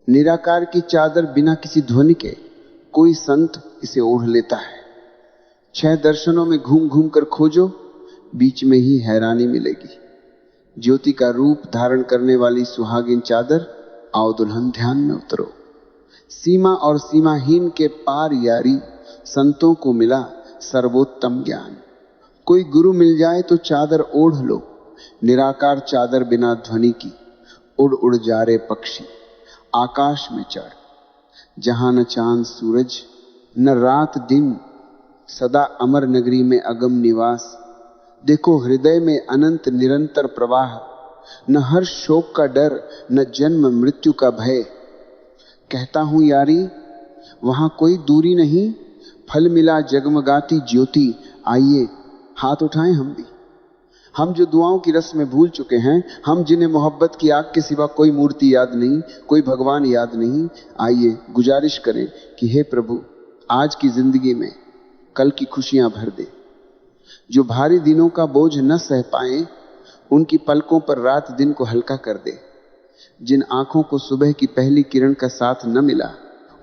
निराकार की चादर बिना किसी ध्वनि के कोई संत इसे ओढ़ लेता है। 6 दर्शनों में घूम घूम कर खोजो, बीच में ही हैरानी मिलेगी। ज्योति का रूप धारण करने वाली सुहागिन चादर, आओ दुल्हन ध्यान में उतरो। सीमा और सीमाहीन के पार यारी, संतों को मिला सर्वोत्तम ज्ञान। कोई गुरु मिल जाए तो चादर ओढ़ लो, निराकार चादर बिना ध्वनि की। उड़ उड़ जा रे पक्षी आकाश में चढ़, जहां न चांद सूरज न रात दिन, सदा अमर नगरी में अगम निवास। देखो हृदय में अनंत निरंतर प्रवाह, न हर्ष शोक का डर न जन्म मृत्यु का भय। कहता हूं यारी वहां कोई दूरी नहीं, फल मिला जगमगाती ज्योति। आइए हाथ उठाएं हम भी, हम जो दुआओं की रस में भूल चुके हैं, हम जिन्हें मोहब्बत की आग के सिवा कोई मूर्ति याद नहीं, कोई भगवान याद नहीं। आइए गुजारिश करें कि हे प्रभु, आज की जिंदगी में कल की खुशियां भर दे। जो भारी दिनों का बोझ न सह पाए, उनकी पलकों पर रात दिन को हल्का कर दे। जिन आंखों को सुबह की पहली किरण का साथ न मिला,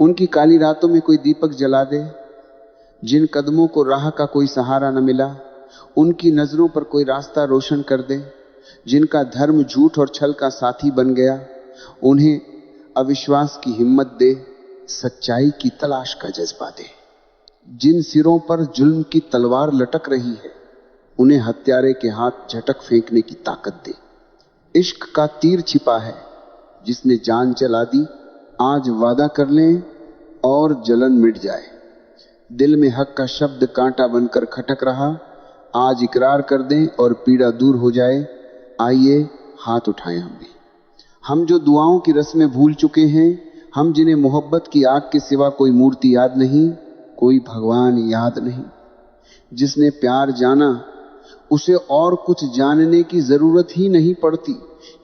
उनकी काली रातों में कोई दीपक जला दे। जिन कदमों को राह का कोई सहारा न मिला, उनकी नजरों पर कोई रास्ता रोशन कर दे। जिनका धर्म झूठ और छल का साथी बन गया, उन्हें अविश्वास की हिम्मत दे, सच्चाई की तलाश का जज्बा दे। जिन सिरों पर जुल्म की तलवार लटक रही है, उन्हें हत्यारे के हाथ झटक फेंकने की ताकत दे। इश्क का तीर छिपा है, जिसने जान चला दी, आज वादा कर लें और जलन मिट जाए। दिल में हक का शब्द कांटा बनकर खटक रहा, आज इकरार कर दें और पीड़ा दूर हो जाए। आइए हाथ उठाएं हम भी, हम जो दुआओं की रस में भूल चुके हैं, हम जिन्हें मोहब्बत की आग के सिवा कोई मूर्ति याद नहीं, कोई भगवान याद नहीं। जिसने प्यार जाना, उसे और कुछ जानने की जरूरत ही नहीं पड़ती,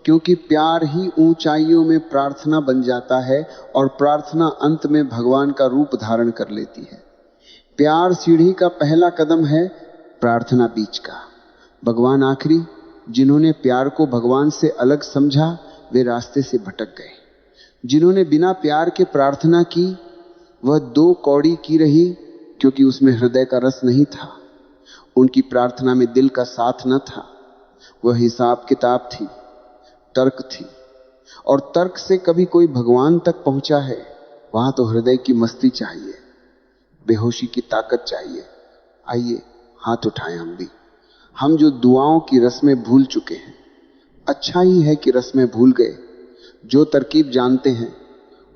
क्योंकि प्यार ही ऊंचाइयों में प्रार्थना बन जाता है और प्रार्थना अंत में भगवान का रूप धारण कर लेती है। प्यार सीढ़ी का पहला कदम है, प्रार्थना बीच का। भगवान आखिरी। जिन्होंने प्यार को भगवान से अलग समझा, वे रास्ते से भटक गए। जिन्होंने बिना प्यार के प्रार्थना की, वह 2 कौड़ी की रही, क्योंकि उसमें हृदय का रस नहीं था। उनकी प्रार्थना में दिल का साथ न था। वह हिसाब किताब थी, तर्क थी, और तर्क से कभी कोई भगवान तक पहुंचा है, वहां तो हृदय की मस्ती चाहिए, बेहोशी की ताकत चाहिए। आइए हाथ उठाएं हम भी, हम जो दुआओं की रस में भूल चुके हैं। अच्छा ही है कि रस में भूल गए। जो तरकीब जानते हैं,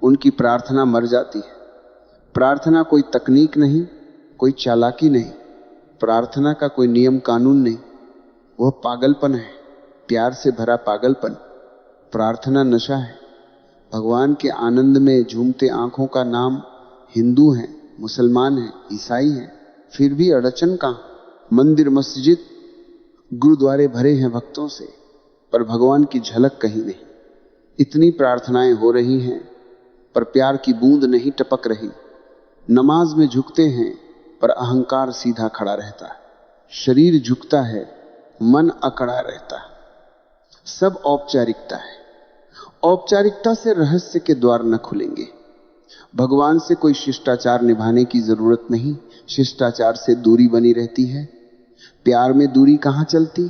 उनकी प्रार्थना मर जाती है। प्रार्थना कोई तकनीक नहीं, कोई चालाकी नहीं, प्रार्थना का कोई नियम कानून नहीं, वह पागलपन है, प्यार से भरा पागलपन। प्रार्थना नशा है। भगवान के आनंद में झूमते आंखों का नाम हिंदू है, मुसलमान है, ईसाई है, फिर भी अड़चन कहां? मंदिर मस्जिद गुरुद्वारे भरे हैं भक्तों से, पर भगवान की झलक कहीं नहीं। इतनी प्रार्थनाएं हो रही हैं, पर प्यार की बूंद नहीं टपक रही। नमाज में झुकते हैं, पर अहंकार सीधा खड़ा रहता है। शरीर झुकता है, मन अकड़ा रहता है। सब औपचारिकता है। औपचारिकता से रहस्य के द्वार न खुलेंगे। भगवान से कोई शिष्टाचार निभाने की जरूरत नहीं, शिष्टाचार से दूरी बनी रहती है। प्यार में दूरी कहां चलती?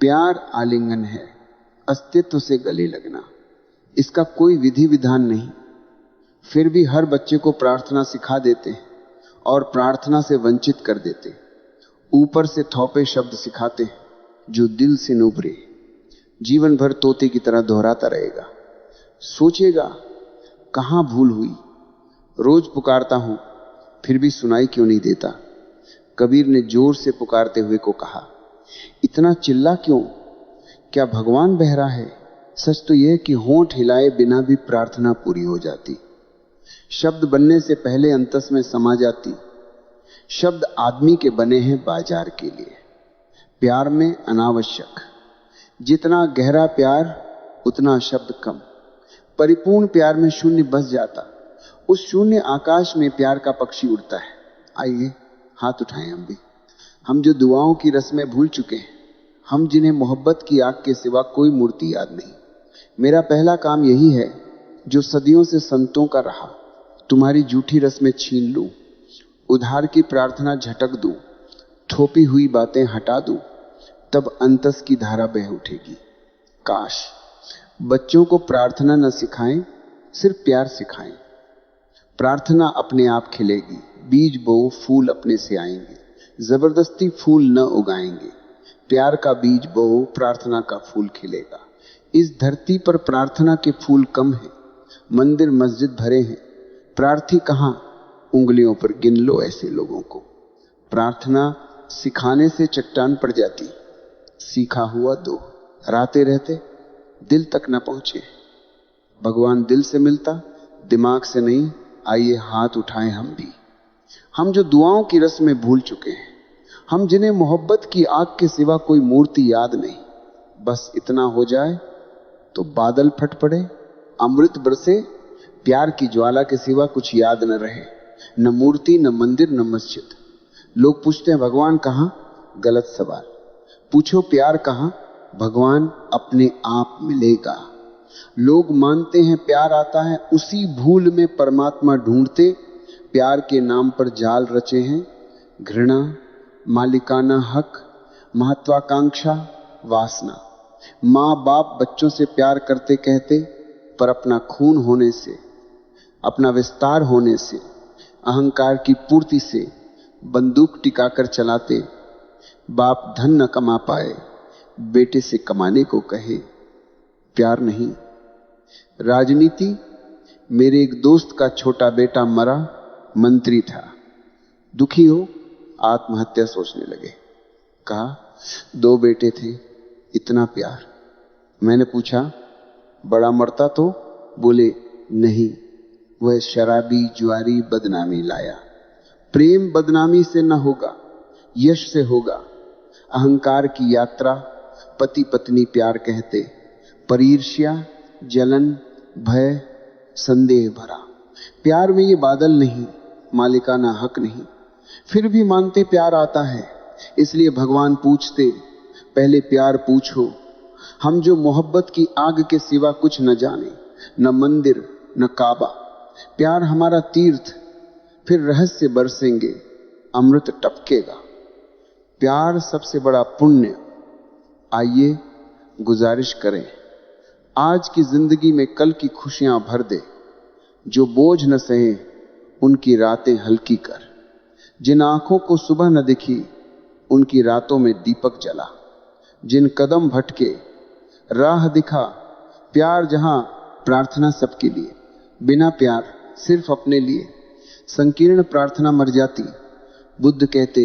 प्यार आलिंगन है, अस्तित्व से गले लगना। इसका कोई विधि विधान नहीं। फिर भी हर बच्चे को प्रार्थना सिखा देते हैं और प्रार्थना से वंचित कर देते। ऊपर से थोपे शब्द सिखाते हैं जो दिल से न उभरे। जीवन भर तोते की तरह दोहराता रहेगा। सोचेगा कहां भूल हुई। रोज पुकारता हूं, फिर भी सुनाई क्यों नहीं देता। कबीर ने जोर से पुकारते हुए को कहा, इतना चिल्ला क्यों? क्या भगवान बहरा है? सच तो यह कि होंठ हिलाए बिना भी प्रार्थना पूरी हो जाती। शब्द बनने से पहले अंतस में समा जाती। शब्द आदमी के बने हैं बाजार के लिए। प्यार में अनावश्यक। जितना गहरा प्यार, उतना शब्द कम। परिपूर्ण प्यार में शून्य बस जाता। उस शून्य आकाश में प्यार का पक्षी उड़ता है। आइए हाथ उठाएं हम भी, हम जो दुआओं की रस में भूल चुके हैं, हम जिन्हें मोहब्बत की आग के सिवा कोई मूर्ति याद नहीं। मेरा पहला काम यही है जो सदियों से संतों का रहा, तुम्हारी जूठी रस में छीन लूं, उधार की प्रार्थना झटक दूं, थोपी हुई बातें हटा दूं, तब अंतस की धारा बह उठेगी। काश बच्चों को प्रार्थना न सिखाएं, सिर्फ प्यार सिखाएं। प्रार्थना अपने आप खिलेगी, बीज बो फूल अपने से आएंगे, जबरदस्ती फूल न उगाएंगे। प्यार का बीज बो, प्रार्थना का फूल खिलेगा। इस धरती पर प्रार्थना के फूल कम हैं, मंदिर मस्जिद भरे हैं, प्रार्थी कहां? उंगलियों पर गिन लो ऐसे लोगों को। प्रार्थना सिखाने से चट्टान पड़ जाती, सीखा हुआ दोहराते रहते दिल तक न पहुंचे। भगवान दिल से मिलता, दिमाग से नहीं। आइए हाथ उठाएं हम भी, हम जो दुआओं की रस में भूल चुके हैं, हम जिन्हें मोहब्बत की आग के सिवा कोई मूर्ति याद नहीं। बस इतना हो जाए तो बादल फट पड़े, अमृत बरसे, प्यार की ज्वाला के सिवा कुछ याद न रहे, न मूर्ति, न मंदिर, न मस्जिद। लोग पूछते हैं भगवान कहां? गलत सवाल। पूछो प्यार कहां? भगवान अपने आप मिलेगा। लोग मानते हैं प्यार आता है, उसी भूल में परमात्मा ढूंढते प्यार के नाम पर जाल रचे हैं। घृणा, मालिकाना हक, महत्वाकांक्षा, वासना। माँ बाप बच्चों से प्यार करते कहते, पर अपना खून होने से, अपना विस्तार होने से, अहंकार की पूर्ति से बंदूक टिकाकर चलाते। बाप धन न कमा पाए, बेटे से कमाने को कहे, प्यार नहीं। राजनीति, मेरे एक दोस्त का छोटा बेटा मरा, मंत्री था, दुखी हो आत्महत्या सोचने लगे। कहा 2 बेटे थे, इतना प्यार। मैंने पूछा बड़ा मरता तो? बोले नहीं, वह शराबी जुआरी बदनामी लाया। प्रेम बदनामी से न होगा, यश से होगा। अहंकार की यात्रा पति पत्नी प्यार कहते, पर ईर्ष्या, जलन, भय, संदेह भरा। प्यार में ये बादल नहीं, मालिकाना हक नहीं, फिर भी मानते प्यार आता है। इसलिए भगवान पूछते, पहले प्यार पूछो। हम जो मोहब्बत की आग के सिवा कुछ न जाने, न मंदिर न काबा। प्यार हमारा तीर्थ, फिर रहस्य बरसेंगे, अमृत टपकेगा। प्यार सबसे बड़ा पुण्य। आइए गुजारिश करें, आज की जिंदगी में कल की खुशियां भर दे। जो बोझ न सहे उनकी रातें हल्की कर। जिन आंखों को सुबह न दिखी उनकी रातों में दीपक जला। जिन कदम भटके राह दिखा। प्यार जहां, प्रार्थना सबके लिए, बिना प्यार सिर्फ अपने लिए। संकीर्ण प्रार्थना मर जाती। बुद्ध कहते,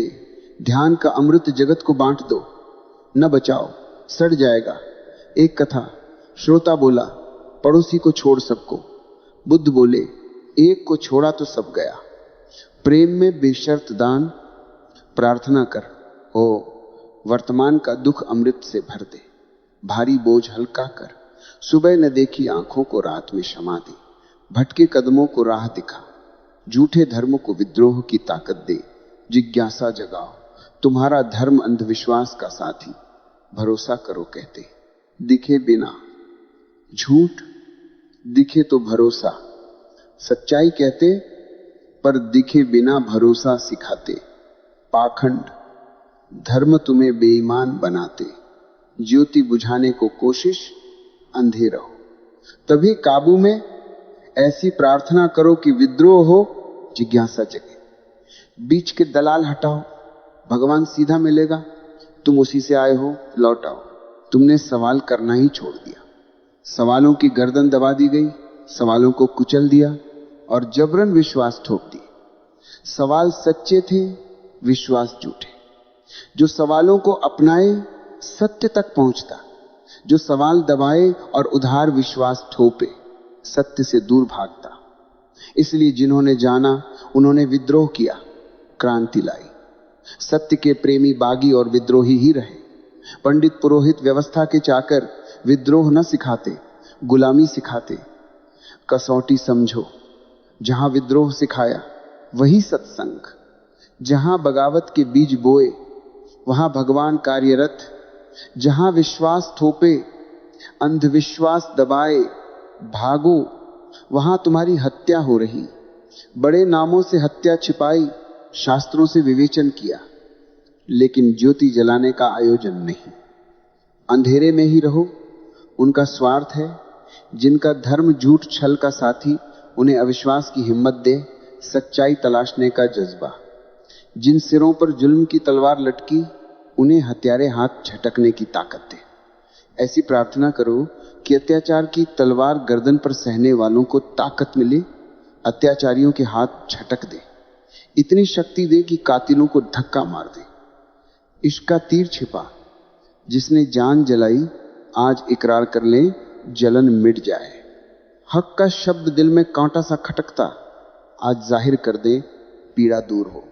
ध्यान का अमृत जगत को बांट दो, न बचाओ सड़ जाएगा। एक कथा, श्रोता बोला, पड़ोसी को छोड़ सबको। बुद्ध बोले, एक को छोड़ा तो सब गया। प्रेम में बेशर्त दान, प्रार्थना कर, हो वर्तमान का दुख अमृत से भर दे। भारी बोझ हल्का कर, सुबह न देखी आंखों को रात में क्षमा दे। भटके कदमों को राह दिखा, झूठे धर्म को विद्रोह की ताकत दे। जिज्ञासा जगाओ, तुम्हारा धर्म अंधविश्वास का साथी। भरोसा करो कहते, दिखे बिना झूठ, दिखे तो भरोसा। सच्चाई कहते, पर दिखे बिना भरोसा सिखाते। पाखंड, धर्म तुम्हें बेईमान बनाते। ज्योति बुझाने को कोशिश, अंधे रहो। तभी काबू में ऐसी प्रार्थना करो कि विद्रोह हो, जिज्ञासा जगे। बीच के दलाल हटाओ, भगवान सीधा मिलेगा। तुम उसी से आए हो, लौट आओ। तुमने सवाल करना ही छोड़ दिया। सवालों की गर्दन दबा दी गई, सवालों को कुचल दिया और जबरन विश्वास ठोक दिए। सवाल सच्चे थे, विश्वास झूठे। जो सवालों को अपनाए सत्य तक पहुंचता, जो सवाल दबाए और उधार विश्वास थोपे सत्य से दूर भागता। इसलिए जिन्होंने जाना उन्होंने विद्रोह किया, क्रांति लाई। सत्य के प्रेमी बागी और विद्रोही ही रहे। पंडित पुरोहित व्यवस्था के चाकर विद्रोह न सिखाते, गुलामी सिखाते। कसौटी समझो, जहां विद्रोह सिखाया वही सत्संग। जहां बगावत के बीज बोए वहां भगवान कार्यरत। जहां विश्वास थोपे, अंधविश्वास दबाए, भागो वहां तुम्हारी हत्या हो रही। बड़े नामों से हत्या छिपाई, शास्त्रों से विवेचन किया, लेकिन ज्योति जलाने का आयोजन नहीं। अंधेरे में ही रहो, उनका स्वार्थ है। जिनका धर्म झूठ छल का साथी, उन्हें अविश्वास की हिम्मत दे सच्चाई तलाशने का जज्बा। जिन सिरों पर जुल्म की तलवार लटकी, उन्हें हत्यारे हाथ झटकने की ताकत दे। ऐसी प्रार्थना करो कि अत्याचार की तलवार गर्दन पर सहने वालों को ताकत मिले, अत्याचारियों के हाथ झटक दे, इतनी शक्ति दे कि कातिलों को धक्का मार दे। इश्क का तीर छिपा, जिसने जान जलाई आज इकरार कर ले, जलन मिट जाए। हक का शब्द दिल में कांटा सा खटकता, आज जाहिर कर दे, पीड़ा दूर हो।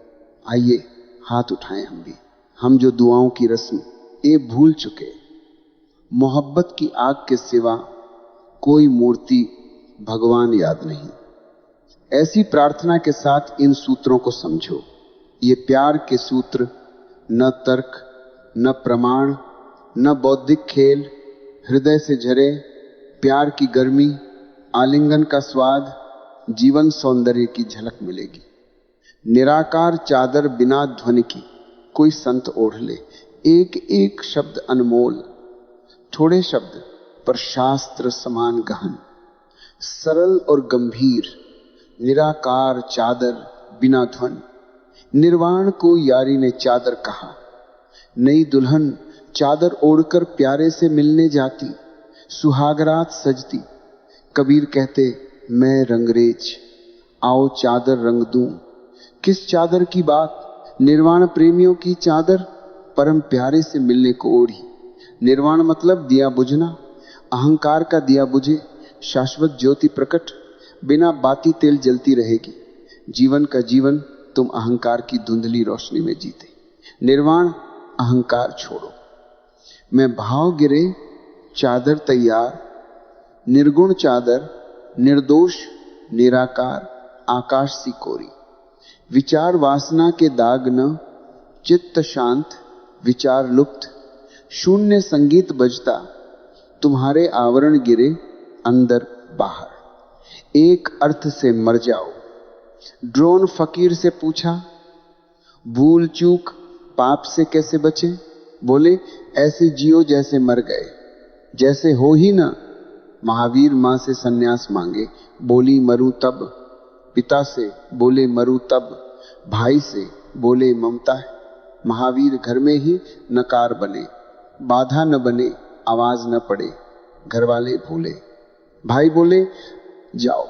आइए हाथ उठाएं हम भी, हम जो दुआओं की रस्म ये भूल चुके। मोहब्बत की आग के सिवा कोई मूर्ति भगवान याद नहीं। ऐसी प्रार्थना के साथ इन सूत्रों को समझो। ये प्यार के सूत्र न तर्क, न प्रमाण, न बौद्धिक खेल, हृदय से झरे प्यार की गर्मी, आलिंगन का स्वाद, जीवन सौंदर्य की झलक मिलेगी। निराकार चादर बिना ध्वनि की कोई संत ओढ़ ले। एक एक शब्द अनमोल, थोड़े शब्द पर शास्त्र समान गहन, सरल और गंभीर। निराकार चादर बिना ध्वनि, निर्वाण को यारी ने चादर कहा। नई दुल्हन चादर ओढ़कर प्यारे से मिलने जाती, सुहागरात सजती। कबीर कहते, मैं रंगरेज, आओ चादर रंग दूं। किस चादर की बात? निर्वाण प्रेमियों की चादर, परम प्यारे से मिलने को ओढ़ी। निर्वाण मतलब दिया बुझना, अहंकार का दिया बुझे, शाश्वत ज्योति प्रकट, बिना बाती तेल जलती रहेगी। जीवन का जीवन तुम अहंकार की धुंधली रोशनी में जीते। निर्वाण अहंकार छोड़ो। मैं भाव गिरे चादर तैयार, निर्गुण चादर, निर्दोष निराकार, आकाश सी कोरी। विचार वासना के दाग न, चित्त शांत, विचार लुप्त, शून्य संगीत बजता। तुम्हारे आवरण गिरे अंदर बाहर, एक अर्थ से मर जाओ। ड्रोन फकीर से पूछा, भूल चूक पाप से कैसे बचे? बोले, ऐसे जियो जैसे मर गए, जैसे हो ही ना। महावीर मां से सन्यास मांगे, बोली मरूं तब। पिता से बोले मरूं तब। भाई से बोले ममता है। महावीर घर में ही नकार बने, बाधा न बने, आवाज न पड़े, घर वाले भूले। भाई बोले, जाओ।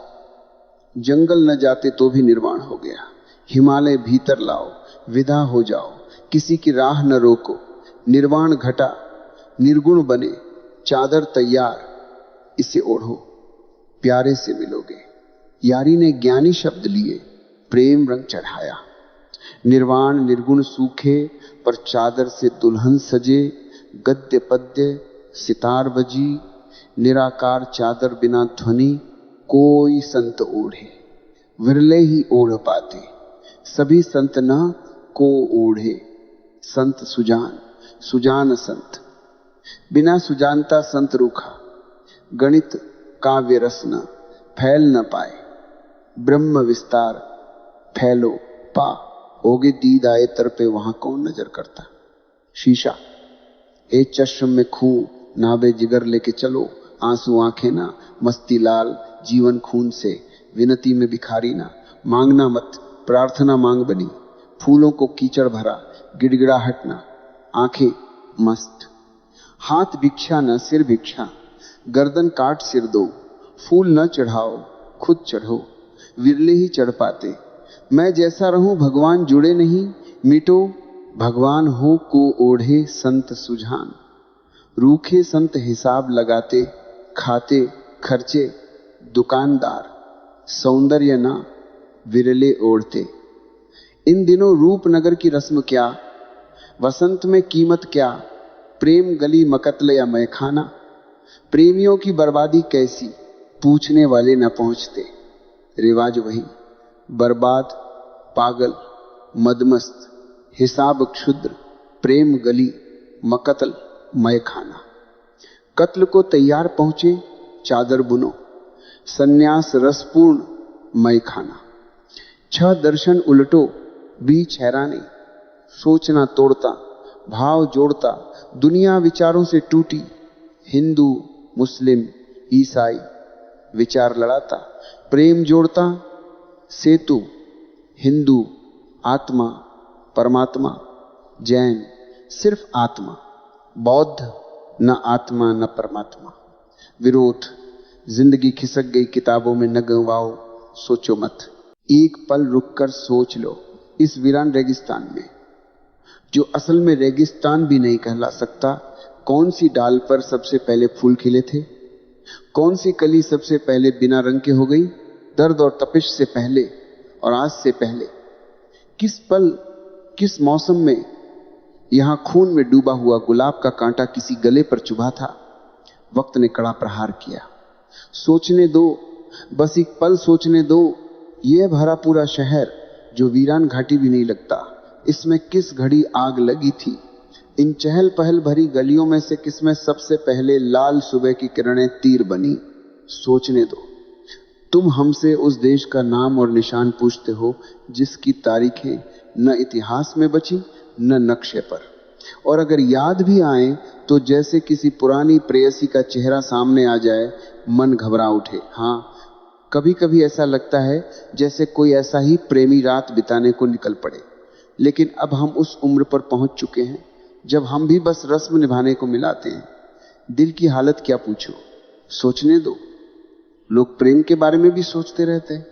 जंगल न जाते तो भी निर्वाण हो गया। हिमालय भीतर लाओ, विदा हो जाओ, किसी की राह न रोको। निर्वाण घटा, निर्गुण बने, चादर तैयार, इसे ओढ़ो, प्यारे से मिलोगे। यारी ने ज्ञानी शब्द लिए, प्रेम रंग चढ़ाया। निर्वाण निर्गुण सूखे, पर चादर से दुल्हन सजे। गद्य पद्य सितार बजी, निराकार चादर बिना ध्वनि कोई संत ओढ़े। विरले ही ओढ़ पाते, सभी संत न को ओढ़े। संत सुजान, सुजान संत, बिना सुजानता संत रूखा। गणित काव्य रस न फैल न पाए, ब्रह्म विस्तार फैलो पा। होगे दीद आए तर पे, वहां कौन नजर करता। शीशा, ए चश्म में खून, नाबे जिगर लेके चलो। आंसू आंखें ना, मस्ती लाल, जीवन खून से। विनती में भिखारी ना, मांगना मत, प्रार्थना मांग बनी। फूलों को कीचड़ भरा, गिड़गिड़ाहट ना, आंखें मस्त। हाथ भिक्षा न, सिर भिक्षा, गर्दन काट सिर दो। फूल न चढ़ाओ, खुद चढ़ो, विरले ही चढ़ पाते। मैं जैसा रहूं भगवान जुड़े नहीं, मिटो भगवान हो को ओढ़े संत सुजान। रूखे संत हिसाब लगाते, खाते खर्चे दुकानदार। सौंदर्य ना विरले ओढ़ते। इन दिनों रूपनगर की रस्म क्या, वसंत में कीमत क्या। प्रेम गली मकतल या मैखाना, प्रेमियों की बर्बादी कैसी, पूछने वाले न पहुंचते। रिवाज वही, बर्बाद, पागल, मदमस्त, हिसाब क्षुद्र, प्रेम गली, मकतल, मैखाना। कत्ल को तैयार पहुंचे, चादर बुनो। सन्यास रसपूर्ण मय खाना। 6 दर्शन उलटो बीच हैरानी, सोचना तोड़ता भाव जोड़ता, दुनिया विचारों से टूटी, हिंदू मुस्लिम ईसाई विचार लड़ाता, प्रेम जोड़ता सेतु, हिंदू आत्मा परमात्मा, जैन सिर्फ आत्मा, बौद्ध न आत्मा न परमात्मा। विरोध, जिंदगी खिसक गई किताबों में न गंवाओ, सोचो मत। एक पल रुककर सोच लो, इस वीरान रेगिस्तान में, जो असल में रेगिस्तान भी नहीं कहला सकता, कौन सी डाल पर सबसे पहले फूल खिले थे? कौन सी कली सबसे पहले बिना रंग के हो गई? दर्द और तपिश से पहले और आज से पहले, किस पल किस मौसम में यहां खून में डूबा हुआ गुलाब का कांटा किसी गले पर चुभा था? वक्त ने कड़ा प्रहार किया। सोचने दो, बस एक पल सोचने दो। यह भरा पूरा शहर जो वीरान घाटी भी नहीं लगता, इसमें किस घड़ी आग लगी थी? इन चहल पहल भरी गलियों में से किसमें सबसे पहले लाल सुबह की किरणें तीर बनी? सोचने दो। तुम हमसे उस देश का नाम और निशान पूछते हो जिसकी तारीखें न इतिहास में बची न नक्शे पर, और अगर याद भी आए तो जैसे किसी पुरानी प्रेयसी का चेहरा सामने आ जाए मन घबरा उठे। हाँ, कभी कभी ऐसा लगता है जैसे कोई ऐसा ही प्रेमी रात बिताने को निकल पड़े। लेकिन अब हम उस उम्र पर पहुंच चुके हैं जब हम भी बस रस्म निभाने को मिलाते हैं। दिल की हालत क्या पूछो, सोचने दो। लोग प्रेम के बारे में भी सोचते रहते हैं,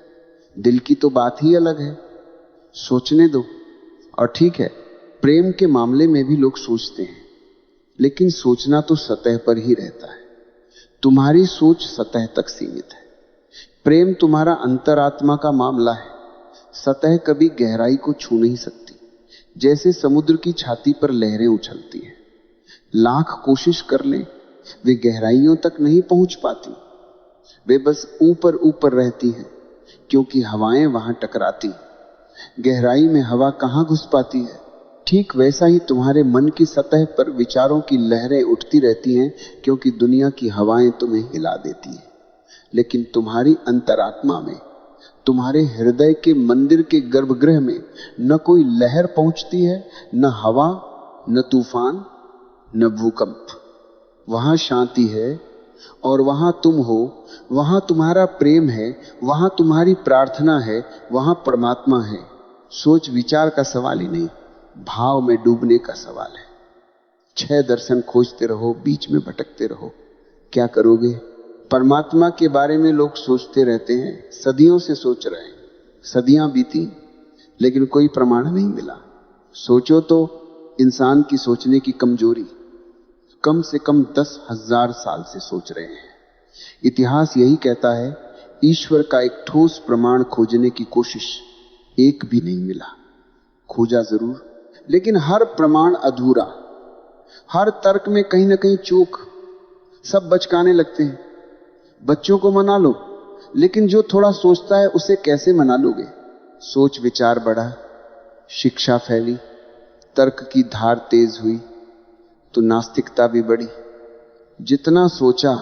दिल की तो बात ही अलग है। सोचने दो। और ठीक है, प्रेम के मामले में भी लोग सोचते हैं, लेकिन सोचना तो सतह पर ही रहता है। तुम्हारी सोच सतह तक सीमित है। प्रेम तुम्हारा अंतरात्मा का मामला है। सतह कभी गहराई को छू नहीं सकती। जैसे समुद्र की छाती पर लहरें उछलती हैं, लाख कोशिश कर लें वे गहराइयों तक नहीं पहुंच पाती। वे बस ऊपर ऊपर रहती हैं, क्योंकि हवाएं वहां टकराती। गहराई में हवा कहां घुस पाती है? ठीक वैसा ही तुम्हारे मन की सतह पर विचारों की लहरें उठती रहती हैं, क्योंकि दुनिया की हवाएं तुम्हें हिला देती हैं। लेकिन तुम्हारी अंतरात्मा में, तुम्हारे हृदय के मंदिर के गर्भगृह में न कोई लहर पहुंचती है, न हवा, न तूफान, न भूकंप। वहां शांति है और वहां तुम हो। वहां तुम्हारा प्रेम है, वहां तुम्हारी प्रार्थना है, वहां परमात्मा है। सोच विचार का सवाल ही नहीं, भाव में डूबने का सवाल है। 6 दर्शन खोजते रहो, बीच में भटकते रहो, क्या करोगे? परमात्मा के बारे में लोग सोचते रहते हैं, सदियों से सोच रहे हैं। सदियां बीती लेकिन कोई प्रमाण नहीं मिला। सोचो तो इंसान की सोचने की कमजोरी, कम से कम 10,000 साल से सोच रहे हैं। इतिहास यही कहता है, ईश्वर का एक ठोस प्रमाण खोजने की कोशिश, एक भी नहीं मिला। खोजा जरूर, लेकिन हर प्रमाण अधूरा। हर तर्क में कहीं ना कहीं चूक। सब बचकाने लगते हैं। बच्चों को मना लो, लेकिन जो थोड़ा सोचता है उसे कैसे मना लोगे? सोच विचार बढ़ा, शिक्षा फैली, तर्क की धार तेज हुई तो नास्तिकता भी बढ़ी। जितना सोचा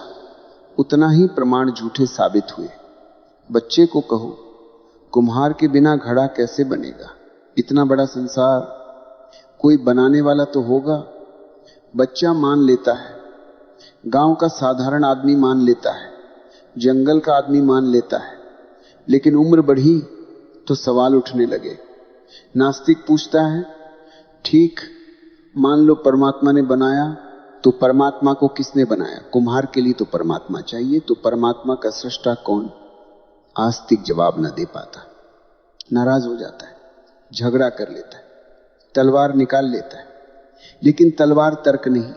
उतना ही प्रमाण झूठे साबित हुए। बच्चे को कहो, कुम्हार के बिना घड़ा कैसे बनेगा? इतना बड़ा संसार, कोई बनाने वाला तो होगा। बच्चा मान लेता है, गांव का साधारण आदमी मान लेता है, जंगल का आदमी मान लेता है। लेकिन उम्र बढ़ी तो सवाल उठने लगे। नास्तिक पूछता है, ठीक, मान लो परमात्मा ने बनाया, तो परमात्मा को किसने बनाया? कुम्हार के लिए तो परमात्मा चाहिए, तो परमात्मा का सृष्टा कौन? आस्तिक जवाब न दे पाता, नाराज हो जाता है, झगड़ा कर लेता है, तलवार निकाल लेता है। लेकिन तलवार तर्क नहीं,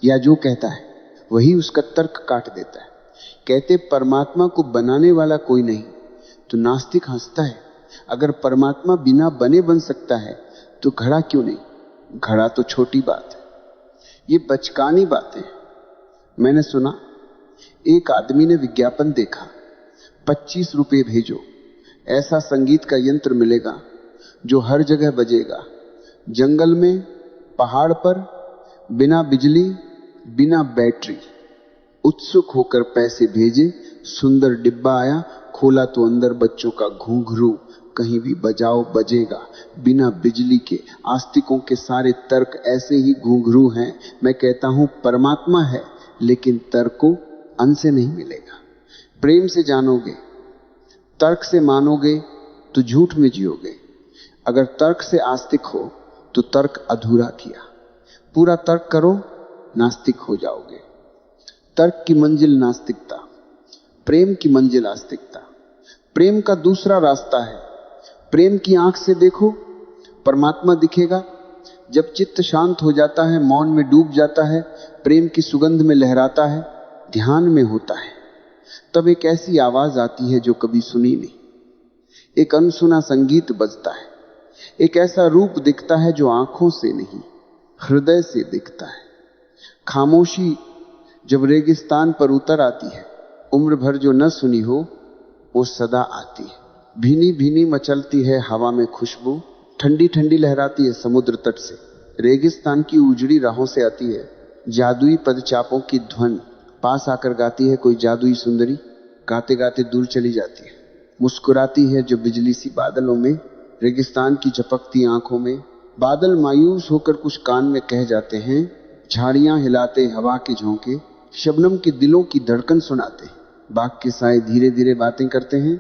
या जो कहता है वही उसका तर्क काट देता है। कहते परमात्मा को बनाने वाला कोई नहीं, तो नास्तिक हंसता है, अगर परमात्मा बिना बने बन सकता है तो घड़ा क्यों नहीं? घड़ा तो छोटी बात है। ये बचकानी बातें। मैंने सुना एक आदमी ने विज्ञापन देखा, 25 रुपए भेजो, ऐसा संगीत का यंत्र मिलेगा जो हर जगह बजेगा, जंगल में, पहाड़ पर, बिना बिजली, बिना बैटरी। उत्सुक होकर पैसे भेजे सुंदर डिब्बा आया, खोला तो अंदर बच्चों का घूंघरू, कहीं भी बजाओ बजेगा, बिना बिजली के। आस्तिकों के सारे तर्क ऐसे ही घूंघरू हैं। मैं कहता हूं परमात्मा है, लेकिन तर्क को अन्न से नहीं मिलेगा। प्रेम से जानोगे, तर्क से मानोगे तो झूठ में जियोगे। अगर तर्क से आस्तिक हो तो तर्क अधूरा किया। पूरा तर्क करो, नास्तिक हो जाओगे। तर्क की मंजिल नास्तिकता, प्रेम की मंजिल आस्तिकता। प्रेम का दूसरा रास्ता है, प्रेम की आंख से देखो, परमात्मा दिखेगा। जब चित्त शांत हो जाता है, मौन में डूब जाता है, प्रेम की सुगंध में लहराता है, ध्यान में होता है, तब एक ऐसी आवाज आती है जो कभी सुनी नहीं। एक अनसुना संगीत बजता है, एक ऐसा रूप दिखता है जो आंखों से नहीं, हृदय से दिखता है। खामोशी जब रेगिस्तान पर उतर आती है, उम्र भर जो न सुनी हो वो सदा आती है। भीनी भीनी मचलती है हवा में खुशबू, ठंडी ठंडी लहराती है समुद्र तट से। रेगिस्तान की उजड़ी राहों से आती है जादुई पदचापों की ध्वन। पास आकर गाती है कोई जादुई सुंदरी, गाते गाते दूर चली जाती है। मुस्कुराती है जो बिजली सी बादलों में, रेगिस्तान की झपकती आंखों में। बादल मायूस होकर कुछ कान में कह जाते हैं, झाड़ियां हिलाते हवा के झोंके, शबनम के दिलों की धड़कन सुनाते। बाग के साए धीरे धीरे बातें करते हैं,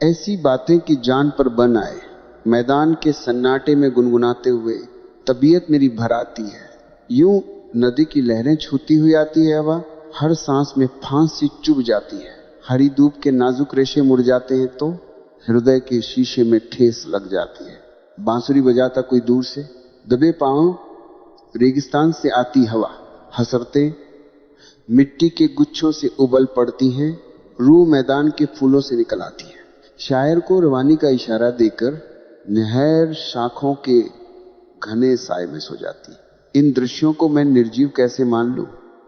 ऐसी बातें कि जान पर बन आए। मैदान के सन्नाटे में गुनगुनाते हुए तबीयत मेरी भर आती है। यूं नदी की लहरें छूती हुई आती है हवा, हर सांस में फांसी चुभ जाती है। हरी धूप के नाजुक रेशे मुड़ जाते हैं तो हृदय के शीशे में ठेस लग जाती है। बांसुरी बजाता कोई दूर से, दबे पांव रेगिस्तान से आती हवा, हसरते मिट्टी के गुच्छों से उबल पड़ती हैं, रूह मैदान के फूलों से निकल आती है। शायर को रवानी का इशारा देकर नहर शाखों के घने साए में सो जाती है। इन दृश्यों को मैं निर्जीव कैसे मान लूं?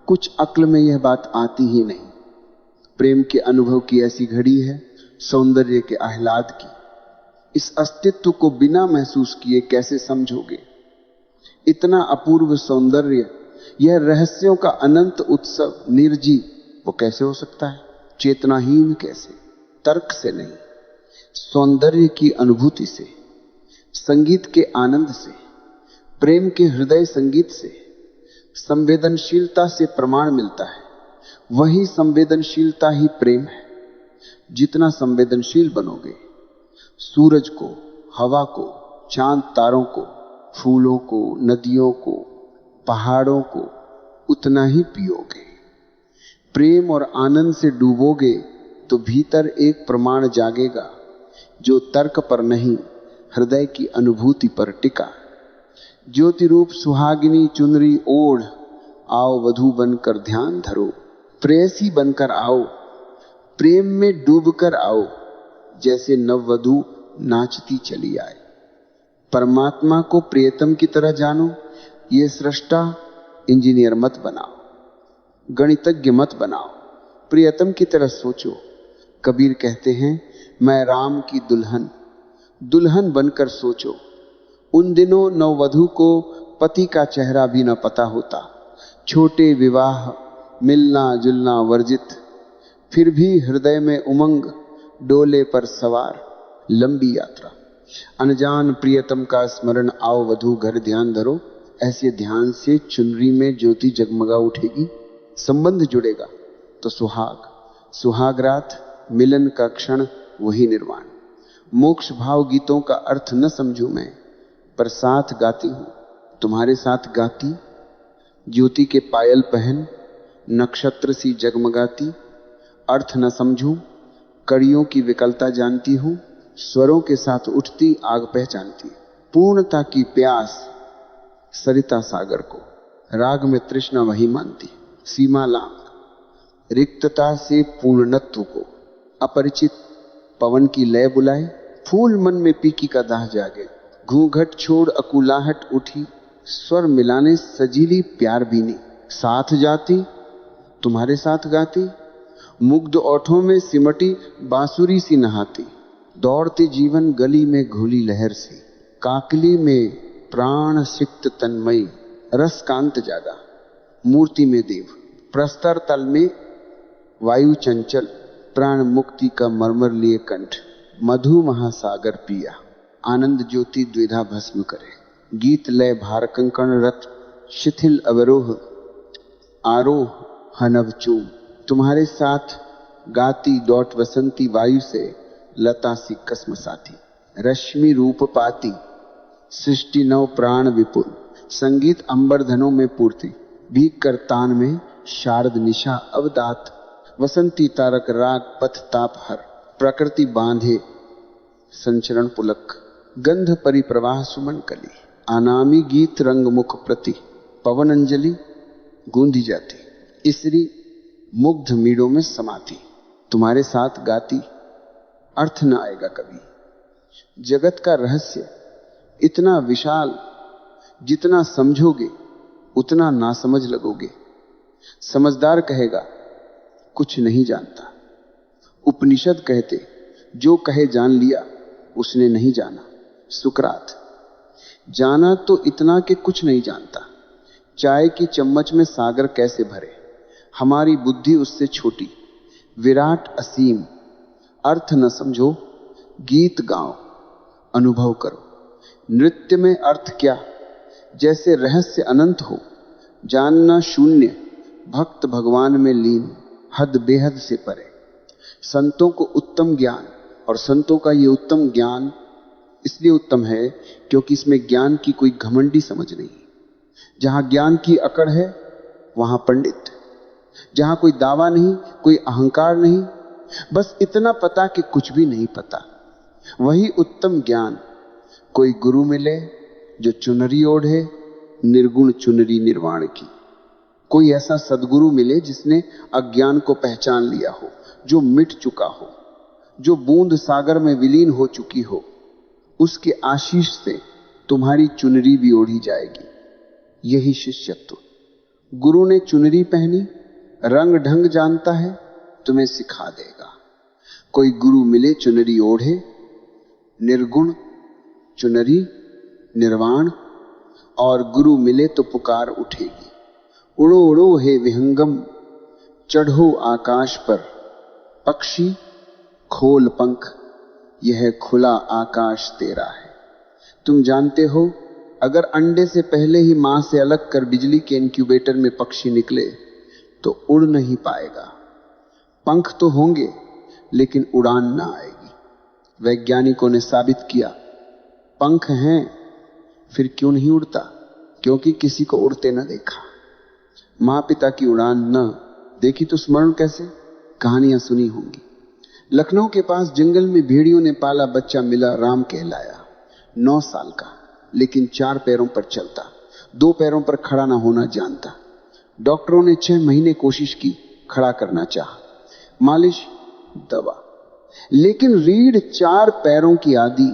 कुछ अक्ल में यह बात आती ही नहीं। प्रेम के अनुभव की ऐसी घड़ी है, सौंदर्य के आह्लाद की। इस अस्तित्व को बिना महसूस किए कैसे समझोगे? इतना अपूर्व सौंदर्य, यह रहस्यों का अनंत उत्सव निर्जीव, वो कैसे हो सकता है? चेतनाहीन कैसे? तर्क से नहीं, सौंदर्य की अनुभूति से, संगीत के आनंद से, प्रेम के हृदय संगीत से, संवेदनशीलता से प्रमाण मिलता है। वही संवेदनशीलता ही प्रेम है। जितना संवेदनशील बनोगे, सूरज को, हवा को, चांद तारों को, फूलों को, नदियों को, पहाड़ों को, उतना ही पियोगे। प्रेम और आनंद से डूबोगे तो भीतर एक प्रमाण जागेगा जो तर्क पर नहीं, हृदय की अनुभूति पर टिका। ज्योति रूप सुहागिनी चुनरी ओढ़, आओ वधू बनकर ध्यान धरो। प्रेयसी बनकर आओ, प्रेम में डूबकर आओ, जैसे नववधू नाचती चली आए। परमात्मा को प्रियतम की तरह जानो। ये सृष्टा इंजीनियर मत बनाओ, गणितज्ञ मत बनाओ, प्रियतम की तरह सोचो। कबीर कहते हैं, मैं राम की दुल्हन, दुल्हन बनकर सोचो। उन दिनों नववधू को पति का चेहरा भी न पता होता, छोटे विवाह, मिलना जुलना वर्जित, फिर भी हृदय में उमंग, डोले पर सवार, लंबी यात्रा। अनजान प्रियतम का स्मरण, आओ वधू घर ध्यान धरो। ऐसे ध्यान से चुनरी में ज्योति जगमगा उठेगी, संबंध जुड़ेगा तो सुहाग, सुहाग रात, मिलन का क्षण, वही निर्वाण। मोक्ष भाव गीतों का अर्थ न समझूं मैं, पर साथ गाती हूं, तुम्हारे साथ गाती। ज्योति के पायल पहन, नक्षत्र सी जगमगाती। अर्थ न समझूं, कड़ियों की विकलता जानती हूं, स्वरों के साथ उठती आग पहचानती। पूर्णता की प्यास सरिता सागर को, राग में तृष्णा वही मानती। सीमा लांग, रिक्तता से पूर्णत्व को। अपरिचित पवन की लय बुलाए, फूल मन में पीकी का दाह जागे। घूंघट छोड़ अकुलाहट उठी, स्वर मिलाने सजीली प्यार बीनी। साथ जाती, तुम्हारे साथ गाती, मुग्ध ओठों में सिमटी बांसुरी सी नहाती। दौड़ते जीवन गली में घुली लहर सी, काकली में प्राण सिक्त तन्मयी। रस कांत जागा, मूर्ति में देव, प्रस्तर तल में वायु चंचल, प्राण मुक्ति का मरमर लिए कंठ, मधु महासागर पिया, आनंद ज्योति द्विधा भस्म करे, गीत लय भार कंकण रथ, शिथिल अवरोह आरोह हनव चूम। तुम्हारे साथ गाती डॉट वसंती वायु से लता सी कसम साथी, रश्मि रूप पाती सृष्टि नव प्राण विपुल, संगीत अंबर धनों में पूर्ति, भीग कर तान में शारद निशा अवदात, वसंती तारक राग पथ ताप हर, प्रकृति बांधे संचरण पुलक, गंध परिप्रवाह सुमन कली, अनामी गीत रंग मुख प्रति, पवन अंजलि गूंधी जाती, इसरी मुग्ध मीड़ों में समाती। तुम्हारे साथ गाती अर्थ न आएगा कभी। जगत का रहस्य इतना विशाल, जितना समझोगे उतना नासमझ लगोगे। समझदार कहेगा कुछ नहीं जानता, उपनिषद कहते जो कहे जान लिया उसने नहीं जाना। सुकरात, जाना तो इतना कि कुछ नहीं जानता। चाय की चम्मच में सागर कैसे भरे, हमारी बुद्धि उससे छोटी। विराट असीम, अर्थ न समझो गीत गाओ, अनुभव करो। नृत्य में अर्थ क्या, जैसे रहस्य अनंत हो, जानना शून्य, भक्त भगवान में लीन, हद बेहद से परे। संतों को उत्तम ज्ञान, और संतों का ये उत्तम ज्ञान इसलिए उत्तम है क्योंकि इसमें ज्ञान की कोई घमंडी समझ नहीं। जहां ज्ञान की अकड़ है वहां पंडित, जहां कोई दावा नहीं, कोई अहंकार नहीं, बस इतना पता कि कुछ भी नहीं पता, वही उत्तम ज्ञान। कोई गुरु मिले जो चुनरी ओढ़े, निर्गुण चुनरी निर्वाण की। कोई ऐसा सदगुरु मिले जिसने अज्ञान को पहचान लिया हो, जो मिट चुका हो, जो बूंद सागर में विलीन हो चुकी हो। उसके आशीष से तुम्हारी चुनरी भी ओढ़ी जाएगी। यही शिष्यत्व। गुरु ने चुनरी पहनी, रंग ढंग जानता है, तुम्हें सिखा देगा। कोई गुरु मिले चुनरी ओढ़े, निर्गुण चुनरी निर्वाण, और गुरु मिले तो पुकार उठेगी। उड़ो उड़ो हे विहंगम, चढ़ो आकाश पर, पक्षी खोल पंख, यह खुला आकाश तेरा है। तुम जानते हो अगर अंडे से पहले ही मां से अलग कर बिजली के इंक्यूबेटर में पक्षी निकले तो उड़ नहीं पाएगा। पंख तो होंगे लेकिन उड़ान ना आएगी। वैज्ञानिकों ने साबित किया पंख हैं फिर क्यों नहीं उड़ता, क्योंकि किसी को उड़ते न देखा। मां पिता की उड़ान न देखी तो स्मरण कैसे, कहानियां सुनी होंगी। लखनऊ के पास जंगल में भेड़ियों ने पाला बच्चा मिला, राम कहलाया। 9 साल का, लेकिन 4 पैरों पर चलता, 2 पैरों पर खड़ा ना होना जानता। डॉक्टरों ने 6 महीने कोशिश की, खड़ा करना चाहा, मालिश, दवा, लेकिन रीढ़ 4 पैरों की आदि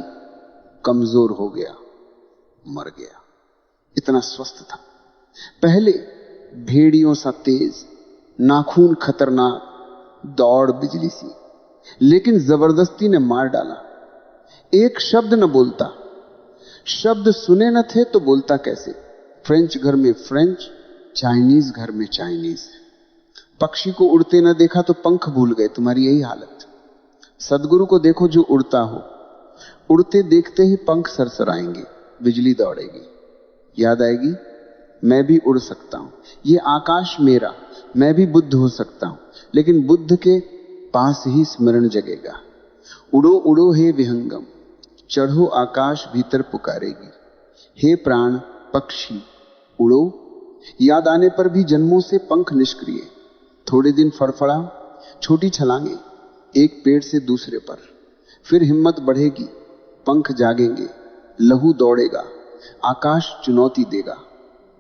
कमजोर हो गया, मर गया। इतना स्वस्थ था। पहले भेड़ियों सा तेज, नाखून खतरनाक, दौड़ बिजली सी, लेकिन जबरदस्ती ने मार डाला। एक शब्द न बोलता, शब्द सुने न थे तो बोलता कैसे। फ्रेंच घर में फ्रेंच, चाइनीज घर में चाइनीज। पक्षी को उड़ते न देखा तो पंख भूल गए। तुम्हारी यही हालत। सदगुरु को देखो जो उड़ता हो, उड़ते देखते ही पंख सरसराएंगे, बिजली दौड़ेगी, याद आएगी मैं भी उड़ सकता हूं, ये आकाश मेरा, मैं भी बुद्ध हो सकता हूं। लेकिन बुद्ध के पास ही स्मरण जगेगा। उड़ो उड़ो हे विहंगम, चढ़ो आकाश भीतर पुकारेगी। हे प्राण पक्षी उड़ो, याद आने पर भी जन्मों से पंख निष्क्रिय। थोड़े दिन फड़फड़ाओ, छोटी छलांगे, एक पेड़ से दूसरे पर, फिर हिम्मत बढ़ेगी, पंख जागेंगे, लहू दौड़ेगा, आकाश चुनौती देगा।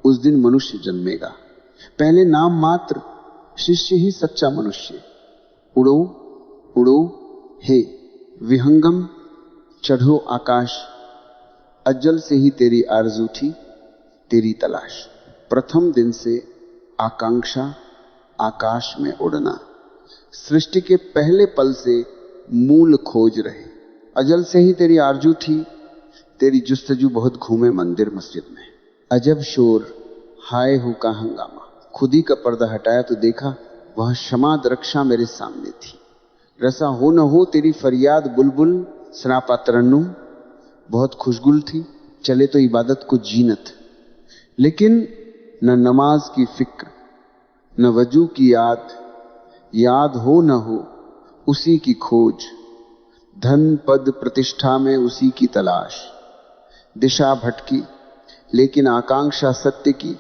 उस दिन मनुष्य जन्मेगा। पहले नाम मात्र, शिष्य ही सच्चा मनुष्य। उड़ो उड़ो हे विहंगम, चढ़ो आकाश, अज्जल से ही तेरी आरज़ू थी, तेरी तलाश। प्रथम दिन से आकांक्षा, आकाश में उड़ना। सृष्टि के पहले पल से मूल खोज रहे। अजल से ही तेरी आरज़ू थी, तेरी जुस्तजू बहुत घूमे मंदिर मस्जिद में। अजब शोर, हाय हू का हंगामा। खुद ही का पर्दा हटाया तो देखा वह क्षमा रक्षा मेरे सामने थी। रसा हो न हो तेरी फरियाद बुलबुल सरापा तरन्नुम। बहुत खुशगुल थी, चले तो इबादत को जीनत। लेकिन न नमाज की फिक्र, न वजू की याद, याद हो न हो उसी की खोज। धन पद प्रतिष्ठा में उसी की तलाश। दिशा भटकी लेकिन आकांक्षा सत्य की।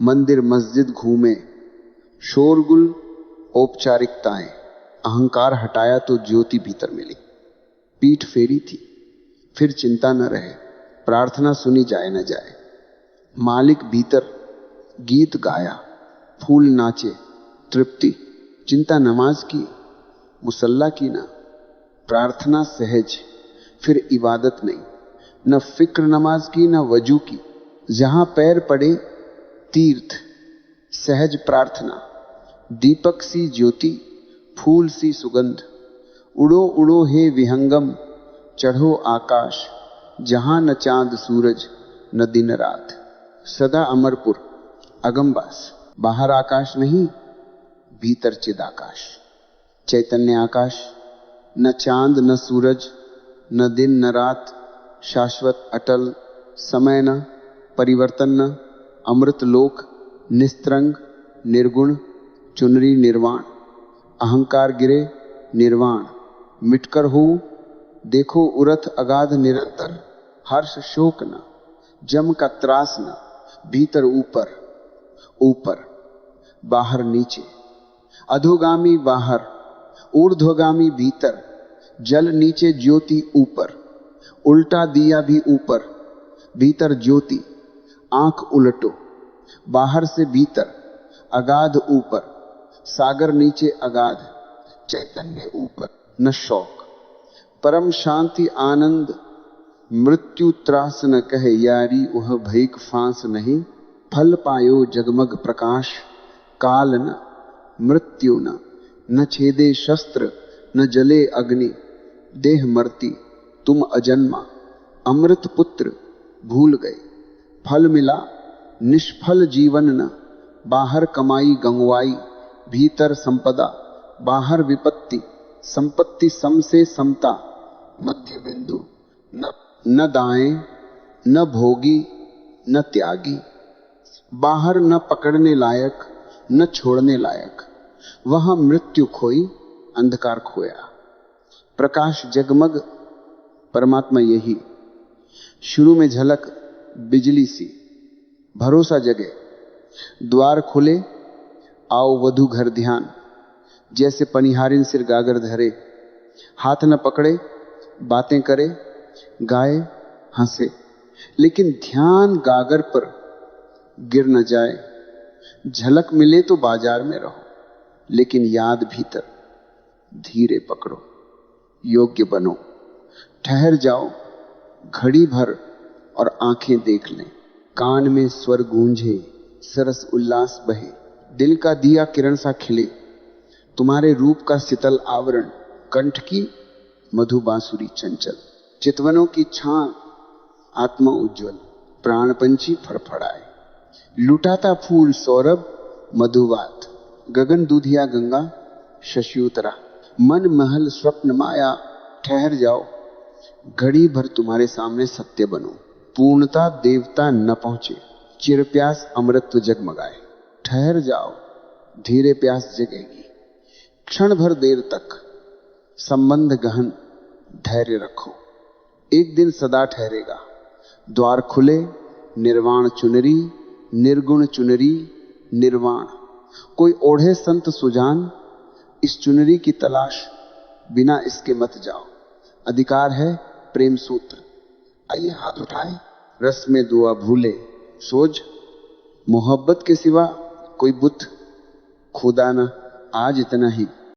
मंदिर मस्जिद घूमे, शोरगुल औपचारिकताएं। अहंकार हटाया तो ज्योति भीतर मिली। पीठ फेरी थी, फिर चिंता न रहे, प्रार्थना सुनी जाए न जाए। मालिक भीतर, गीत गाया, फूल नाचे, तृप्ति। चिंता नमाज की, मुसल्ला की ना, प्रार्थना सहज, फिर इबादत नहीं। न फिक्र नमाज की न वजू की। जहां पैर पड़े तीर्थ, सहज प्रार्थना। दीपक सी ज्योति, फूल सी सुगंध। उड़ो उड़ो हे विहंगम, चढ़ो आकाश। जहां न चांद सूरज न दिन रात। सदा अमरपुर, अगमवास। बाहर आकाश नहीं, भीतर चिदाकाश। चैतन्य आकाश, न चांद न सूरज, न दिन न रात। शाश्वत अटल, समय न, परिवर्तन न। अमृत लोक, निस्त्रंग, निर्गुण। चुनरी निर्वाण, अहंकार गिरे, निर्वाण। मिटकर हो, देखो उरथ अगाध निरंतर। हर्ष शोक न, जम का त्रास न। भीतर ऊपर, ऊपर बाहर नीचे। अधोगामी बाहर, ऊर्ध्वगामी भीतर। जल नीचे, ज्योति ऊपर। उल्टा दिया भी ऊपर, भीतर ज्योति। आंख उलटो, बाहर से भीतर। अगाध ऊपर, सागर नीचे अगाध। चैतन्य ऊपर, न शौक। परम शांति आनंद। मृत्यु त्रास न कहे यारी, वह भैक फांस नहीं। फल पायो जगमग प्रकाश, काल न, मृत्यु न छेदे शस्त्र, न जले अग्नि। देह मरती, तुम अजन्मा। अमृत पुत्र, भूल गए। फल मिला, निष्फल जीवन न। बाहर कमाई गंगवाई, भीतर संपदा। बाहर विपत्ति, संपत्ति सम से समता। मध्य बिंदु, न दाएं न भोगी न त्यागी। बाहर न पकड़ने लायक न छोड़ने लायक। वहां मृत्यु खोई, अंधकार खोया। प्रकाश जगमग, परमात्मा यही। शुरू में झलक बिजली सी, भरोसा जगे। द्वार खुले, आओ वधु घर ध्यान। जैसे पनिहारिन सिर गागर धरे। हाथ न पकड़े, बातें करे, गाए हंसे। लेकिन ध्यान गागर पर गिर न जाए। झलक मिले तो बाजार में रहो, लेकिन याद भीतर। धीरे पकड़ो, योग्य बनो। ठहर जाओ घड़ी भर और आंखें देख लें। कान में स्वर गूंजे, सरस उल्लास बहे। दिल का दिया किरण सा खिले। तुम्हारे रूप का शीतल आवरण। कंठ की मधु बांसुरी चंचल। चितवनों की छां, आत्मा उज्ज्वल। प्राण पंछी फड़फड़ाए। लुटाता फूल सौरभ, मधुवात। गगन दूधिया गंगा, शशि उतरा। मन महल स्वप्न माया। ठहर जाओ, घड़ी भर तुम्हारे सामने सत्य बनो। पूर्णता देवता न पहुंचे, चिर प्यास अमृतत्व जगमगाए। ठहर जाओ, धीरे प्यास जगेगी। क्षण भर देर तक संबंध गहन, धैर्य रखो। एक दिन सदा ठहरेगा। द्वार खुले, निर्वाण चुनरी। निर्गुण चुनरी, निर्वाण। कोई ओढ़े संत सुजान, इस चुनरी की तलाश। बिना इसके मत जाओ। अधिकार है प्रेम सूत्र। आइए हाथ उठाए, रस में दुआ भूले। सोच, मोहब्बत के सिवा कोई बुत खुदा न। आज इतना ही।